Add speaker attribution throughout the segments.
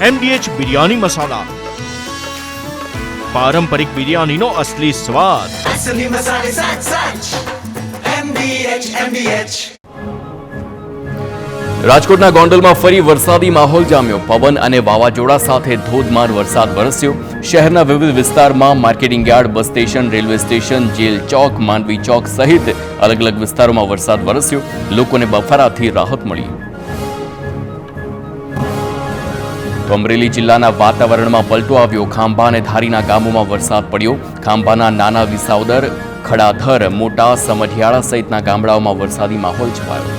Speaker 1: MDH biryani મસાલા, પારંપરિક બિરયાનીનો અસલી સ્વાદ.
Speaker 2: असली मसाले सच सच MDH
Speaker 3: રાજકોટના ગોંડલમાં ફરી વરસાદી માહોલ જામ્યો. પવન અને વાવાઝોડા સાથે ધોધમાર વરસાદ વરસ્યો. શહેરના વિવિધ વિસ્તારમાં marketing yard, bus station, railway station, jail Chowk, Mandvi Chowk સહિત અલગ અલગ વિસ્તારોમાં વરસાદ વરસ્યો. લોકોને બફારાથી રાહત મળી. તો અમરેલી જિલ્લાના વાતાવરણમાં પલટો આવ્યો. ખાંભા અને ધારીના ગામોમાં વરસાદ પડ્યો. ખાંભાના નાના વિસાવદર, ખડાધર, મોટા સમઢિયાળા સહિતના ગામડાઓમાં વરસાદી માહોલ છવાયો.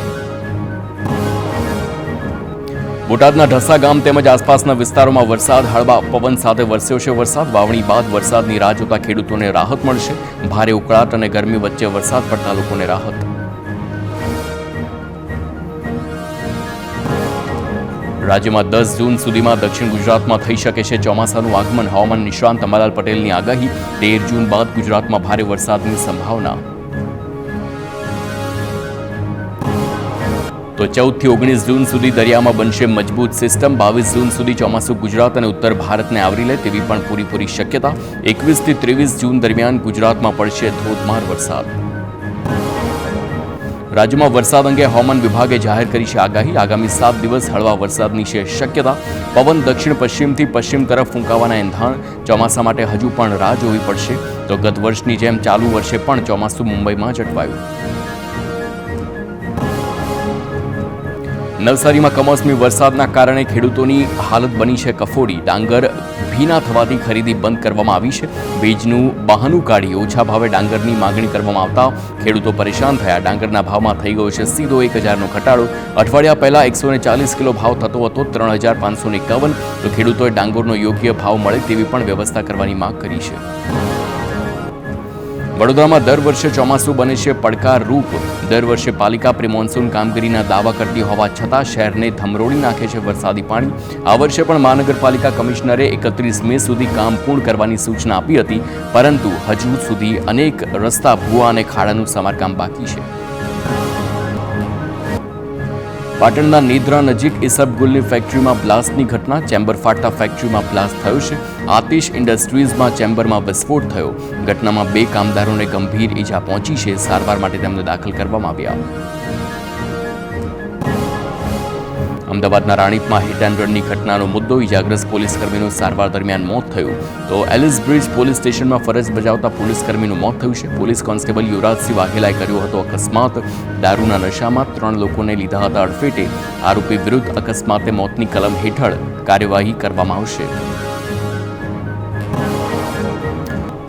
Speaker 3: બોટાદના ઢસા ગામ તેમજ આસપાસના વિસ્તારોમાં વરસાદ, હળવા પવન સાથે વરસ્યો છે. વરસાદ વાવણી બાદ વરસાદની રાહ જોતા ખેડૂતોને રાહત મળશે. ભારે ઉકળાટ અને ગરમી વચ્ચે વરસાદ પડતા લોકોને રાહત. રાજ્યમાં 10 જૂન સુધીમાં દક્ષિણ ગુજરાતમાં થઈ શકે છે ચોમાસાનું આગમન. હવામાન નિષ્ણાંત અંબાલાલ પટેલની આગાહી. 13 જૂન બાદ ગુજરાતમાં ભારે વરસાદની સંભાવના. તો 14 થી 19 જૂન સુધી દરિયામાં બનશે મજબૂત સિસ્ટમ. 22 જૂન સુધી ચોમાસું ગુજરાત અને ઉત્તર ભારતને આવરી લે તેવી પણ પૂરેપૂરી શક્યતા. 21 થી 23 જૂન દરમિયાન ગુજરાતમાં પડશે ધોધમાર વરસાદ. રાજ્યમાં વરસાદ અંગે હવામાન વિભાગે જાહેર કરી છે આગાહી. આગામી 7 દિવસ હળવા વરસાદની છે શક્યતા. પવન દક્ષિણ પશ્ચિમથી પશ્ચિમ તરફ ફૂંકાવાના એંધાણ. ચોમાસા માટે હજુ પણ રાહ જોવી પડશે. તો ગત વર્ષની જેમ ચાલુ વર્ષે પણ ચોમાસું મુંબઈમાં જ અટવાયું. નવસારીમાં કમોસમી વરસાદના કારણે ખેડૂતોની હાલત બની છે કફોડી. ડાંગર ભીના થવાથી ખરીદી બંધ કરવામાં આવી છે. બીજનું બહાનું કાઢી ઓછા ભાવે ડાંગરની માગણી કરવામાં આવતા ખેડૂતો પરેશાન થયા. ડાંગરના ભાવમાં થઈ ગયો છે સીધો 1000નો ઘટાડો. અઠવાડિયા પહેલા 140 કિલો ભાવ થતો હતો 3551. તો ખેડૂતોએ ડાંગરનો યોગ્ય ભાવ મળે તેવી પણ વ્યવસ્થા કરવાની માંગ કરી છે. વડોદરામાં દર વર્ષે ચોમાસું બને છે પડકારરૂપ. દર વર્ષે પાલિકા પ્રી મોન્સૂન કામગીરીના દાવા કરતી હોવા છતાં શહેરને ધમરોળી નાખે છે વરસાદી પાણી. આ વર્ષે પણ મહાનગરપાલિકા કમિશનરે 31 મે સુધી કામ પૂર્ણ કરવાની સૂચના આપી હતી, પરંતુ હજુ સુધી અનેક રસ્તા, ભૂવા અને ખાડાનું સમારકામ બાકી છે. પાટણના નેદ્રા નજીક ઇસબગુલની ફેક્ટરીમાં બ્લાસ્ટની ઘટના. ચેમ્બર ફાટતા ફેક્ટરીમાં બ્લાસ્ટ થયો છે. આતિશ ઇન્ડસ્ટ્રીઝમાં ચેમ્બરમાં વિસ્ફોટ થયો. ઘટનામાં 2 કામદારોને ગંભીર ઈજા પહોંચી છે. સારવાર માટે તેમને દાખલ કરવામાં આવ્યા. અમદાવાદના રાણીપમાં હિટ એન્ડ રનની ઘટનાનો મુદ્દો. ઇજાગ્રસ્ત પોલીસકર્મીનું સારવાર દરમિયાન મોત થયું. તો એલિસ બ્રિજ પોલીસ સ્ટેશનમાં ફરજ બજાવતા પોલીસકર્મીનું મોત થયું છે. પોલીસ કોન્સ્ટેબલ યુવરાજસિંહ વાઘેલાએ કર્યો હતો અકસ્માત. દારૂના નશામાં 3 લોકોને લીધા હતા અડફેટે. આરોપી વિરુદ્ધ અકસ્માતે મોતની કલમ હેઠળ કાર્યવાહી કરવામાં આવશે.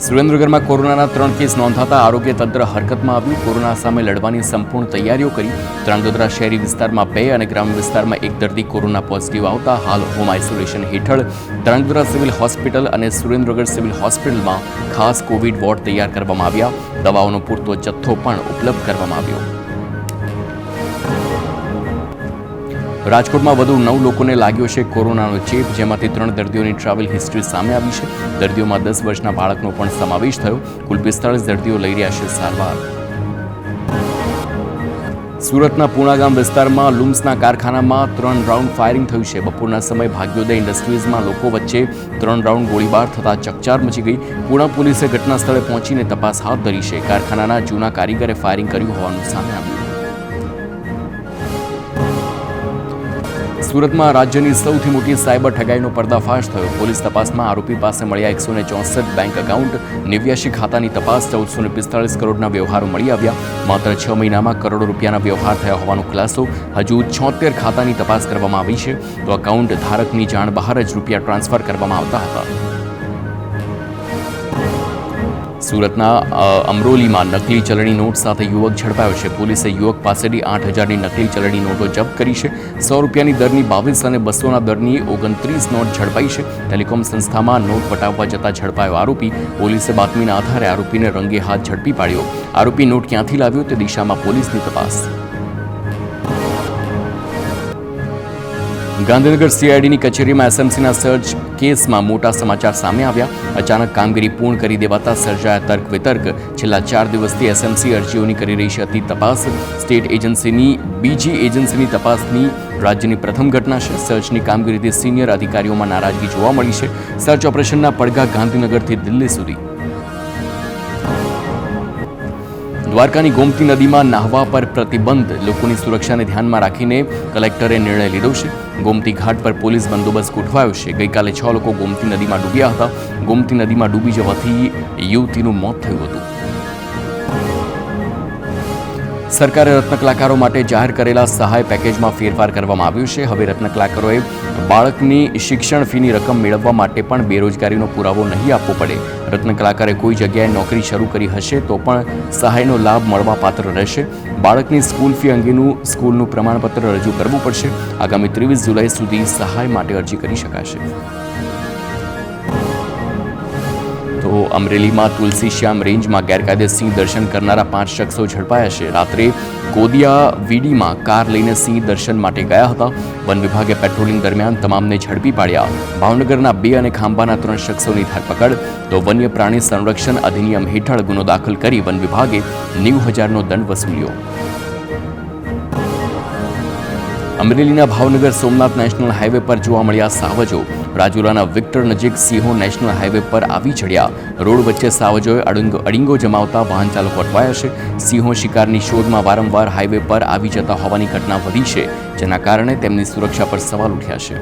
Speaker 3: સુરેન્દ્રનગરમાં કોરોનાના 3 કેસ નોંધાતા આરોગ્ય તંત્ર હરકતમાં આવ્યું. કોરોના સામે લડવાની સંપૂર્ણ તૈયારીઓ કરી. ધ્રાંગધ્રા શહેરી વિસ્તારમાં 2 અને ગ્રામ્ય વિસ્તારમાં 1 દર્દી કોરોના પોઝિટિવ આવતા હાલ હોમ આઇસોલેશન હેઠળ ધ્રાંગધ્રા સિવિલ હોસ્પિટલ અને સુરેન્દ્રનગર સિવિલ હોસ્પિટલમાં ખાસ કોવિડ વોર્ડ તૈયાર કરવામાં આવ્યા. દવાઓનો પૂરતો જથ્થો પણ ઉપલબ્ધ કરવામાં આવ્યો. રાજકોટમાં વધુ 9 લોકોને લાગ્યો છે કોરોનાનો ચેપ, જેમાંથી 3 દર્દીઓની ટ્રાવેલ હિસ્ટ્રી સામે આવી છે. દર્દીઓમાં 10 વર્ષના બાળકનો પણ સમાવેશ થયો. કુલ 45 દર્દીઓ લઈ રહ્યા છે સારવાર. સુરતના પૂણાગામ વિસ્તારમાં લુમ્સના કારખાનામાં 3 રાઉન્ડ ફાયરિંગ થયું છે. બપોરના સમયે ભાગ્યોદય ઇન્ડસ્ટ્રીઝમાં લોકો વચ્ચે 3 રાઉન્ડ ગોળીબાર થતા ચકચાર મચી ગઈ. પૂણા પોલીસે ઘટના સ્થળે પહોંચીને તપાસ હાથ ધરી છે. કારખાનાના જૂના કારીગરે ફાયરિંગ કર્યું હોવાનું સામે આવ્યું. સુરતમાં રાજ્યની સૌથી મોટી સાયબર ઠગાઈનો પર્દાફાશ થયો. પોલીસ તપાસમાં આરોપી પાસે મળ્યા 164 બેંક એકાઉન્ટ, 89 ખાતાની તપાસ, 1445 કરોડના વ્યવહારો મળી આવ્યા. માત્ર 6 મહિનામાં કરોડો રૂપિયાના વ્યવહાર થયા હોવાનો ખુલાસો. હજુ 76 ખાતાની તપાસ કરવામાં આવી છે. તો એકાઉન્ટ ધારકની જાણ બહાર જ રૂપિયા ટ્રાન્સફર કરવામાં આવતા હતા. સુરતના અમરોલીમાં નકલી ચલણી નોટ સાથે યુવક ઝડપાયો છે. પોલીસે યુવક પાસેથી 8000ની નકલી ચલણી નોટો જપ્ત કરી છે. 100 રૂપિયાની દરની 22 અને 200ના દરની 29 નોટ ઝડપાઈ છે. ટેલિકોમ સંસ્થામાં નોટ વટાવવા જતા ઝડપાયો આરોપી. પોલીસે બાતમીના આધારે આરોપીને રંગે હાથ ઝડપી પાડ્યો. આરોપી નોટ ક્યાંથી લાવ્યો તે દિશામાં પોલીસની તપાસ. ગાંધીનગર સીઆઈડીની કચેરીમાં એસએમસીના સર્ચ કેસમાં મોટા સમાચાર સામે આવ્યા. અચાનક કામગીરી પૂર્ણ કરી દેવાતા સર્જાયા તર્ક વિતર્ક. છેલ્લા 4 દિવસથી એસએમસી અરજીઓની કરી રહી હતી તપાસ. સ્ટેટ એજન્સીની બીજી એજન્સીની તપાસની રાજ્યની પ્રથમ ઘટના છે. સર્ચની કામગીરીથી સિનિયર અધિકારીઓમાં નારાજગી જોવા મળી છે. સર્ચ ઓપરેશનના પડઘા ગાંધીનગરથી દિલ્હી સુધી. દ્વારકાની ગોમતી નદીમાં નાહવા પર પ્રતિબંધ. લોકોની સુરક્ષાને ધ્યાનમાં રાખીને કલેક્ટરે નિર્ણય લીધો છે. ગોમતી ઘાટ પર પોલીસ બંદોબસ્ત ગોઠવાયો છે. ગઈકાલે 6 લોકો ગોમતી નદીમાં ડૂબ્યા હતા. ગોમતી નદીમાં ડૂબી જવાથી યુવતીનું મોત થયું હતું. સરકારે રત્નકલાકારો માટે જાહેર કરેલા સહાય પેકેજમાં ફેરફાર કરવામાં આવ્યો છે. હવે રત્નકલાકારોએ બાળકની શિક્ષણ ફીની રકમ મેળવવા માટે પણ બેરોજગારીનો પુરાવો નહીં આપવો પડે. રત્નકલાકારે કોઈ જગ્યાએ નોકરી શરૂ કરી હશે તો પણ સહાયનો લાભ મળવા પાત્ર રહેશે. બાળકની સ્કૂલ ફી અંગેનું સ્કૂલનું પ્રમાણપત્ર રજૂ કરવું પડશે. આગામી 23 જુલાઈ સુધી સહાય માટે અરજી કરી શકાશે. તો અમરેલીમાં તુલસી શ્યામ રેન્જમાં ગેરકાયદે સિંહ દર્શન કરનારા 5 શખ્સો ઝડપાયા છે. રાત્રે કોદિયા વીડીમાં કાર લઈને સિંહ દર્શન માટે ગયા હતા. વન વિભાગે પેટ્રોલિંગ દરમિયાન તમામને ઝડપી પાડ્યા. ભાવનગરના 2 અને ખાંભાના 3 શખ્સોની ધરપકડ. તો વન્ય પ્રાણી સંરક્ષણ અધિનિયમ હેઠળ ગુનો દાખલ કરી વન વિભાગે 90,000નો દંડ વસૂલ્યો. અમરેલીના ભાવનગર સોમનાથ નેશનલ હાઈવે પર જોવા મળ્યા સાવજો. રાજુલાના વિક્ટર નજીક સિંહો નેશનલ હાઈવે પર આવી ચડ્યા. રોડ વચ્ચે સાવજોએ અડીંગો જમાવતા વાહન ચાલકો અટવાયા છે. સિંહો શિકારની શોધમાં વારંવાર હાઈવે પર આવી જતા હોવાની ઘટના વધી છે, જેના કારણે તેમની સુરક્ષા પર સવાલ ઉઠ્યા છે.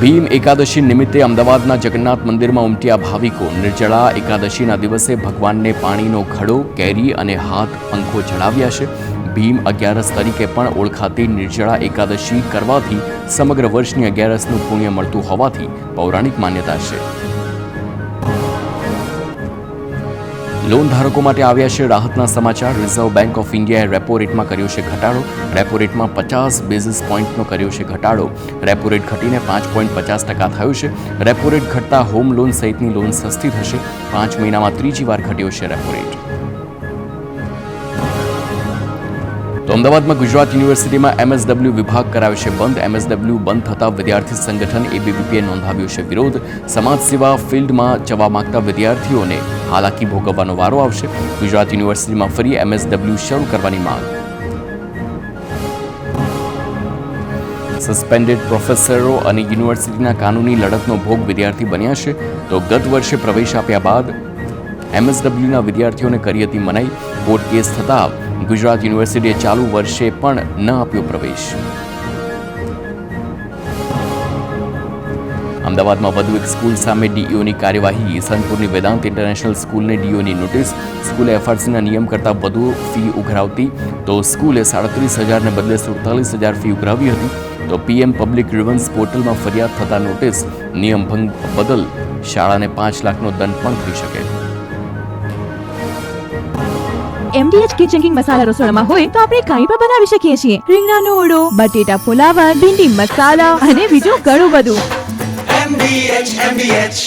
Speaker 3: ભીમ એકાદશી નિમિત્તે અમદાવાદના જગન્નાથ મંદિરમાં ઉમટ્યા ભાવિકો. નિર્જળા એકાદશીના દિવસે ભગવાનને પાણીનો ઘડો, કેરી અને હાથ પંખો ચડાવ્યા છે. ભીમ અગિયારસ તરીકે પણ ઓળખાતી નિર્જળા એકાદશી કરવાથી સમગ્ર વર્ષની અગિયારસનું પુણ્ય મળતું હોવાથી પૌરાણિક માન્યતા છે. લોન ધારકો માટે આવ્યા છે રાહતના સમાચાર. રિઝર્વ બેંક ઓફ ઇન્ડિયાએ રેપો રેટમાં કર્યો છે ઘટાડો. રેપો રેટમાં 50 બેઝિસ પોઈન્ટનો કર્યો છે ઘટાડો. રેપો રેટ ઘટીને 5.50% થયો છે. રેપો રેટ ઘટતા હોમ લોન સહિતની લોન સસ્તી થશે. 5 મહિનામાં ત્રીજી વાર ઘટ્યો છે રેપો રેટ. તો અમદાવાદમાં ગુજરાત યુનિવર્સિટીમાં MSW વિભાગ કરાયો છે બંધ. MSW બંધ થતાં વિદ્યાર્થી સંગઠન ABVPએ નોંધાવ્યો છે વિરોધ. સમાજ સેવા ફિલ્ડમાં જવા માંગતા વિદ્યાર્થીઓને હાલાકી ભોગવવાનો વારો આવશે. ગુજરાત યુનિવર્સિટીમાં ફરી MSW શરૂ કરવાની માંગ. સસ્પેન્ડેડ પ્રોફેસરો અને યુનિવર્સિટીના કાનૂની લડતનો ભોગ વિદ્યાર્થી બન્યા છે. તો ગત વર્ષે પ્રવેશ આપ્યા બાદ MSWના વિદ્યાર્થીઓને કરી હતી મનાઈ. કોર્ટ કેસ થતાં ગુજરાત યુનિવર્સિટીએ ચાલુ વર્ષે પણ ન આપ્યો પ્રવેશ. અમદાવાદમાં વધુ એક સ્કૂલ સામે DEOની કાર્યવાહી. ઈસનપુરની વેદાંત ઇન્ટરનેશનલ સ્કૂલને DEOની નોટિસ. સ્કૂલે FRCના નિયમ કરતાં વધુ ફી ઉઘરાવતી. તો સ્કૂલે 37,000ને બદલે 47,000 ફી ઉઘરાવી હતી. તો PM પબ્લિક ગ્રીવન્સ પોર્ટલમાં ફરિયાદ થતાં નોટિસ. નિયમ ભંગ બદલ શાળાને 5 લાખનો દંડ પણ થઈ શકે.
Speaker 4: MDH કિચન મસાલા રસોડામાં હોય તો આપણે કાંઈ પણ બનાવી શકીએ છીએ. રીંગણાનો ઓળો, બટેટા ફુલાવર, ભીંડી મસાલા અને બીજું ઘણું બધું.
Speaker 2: MDH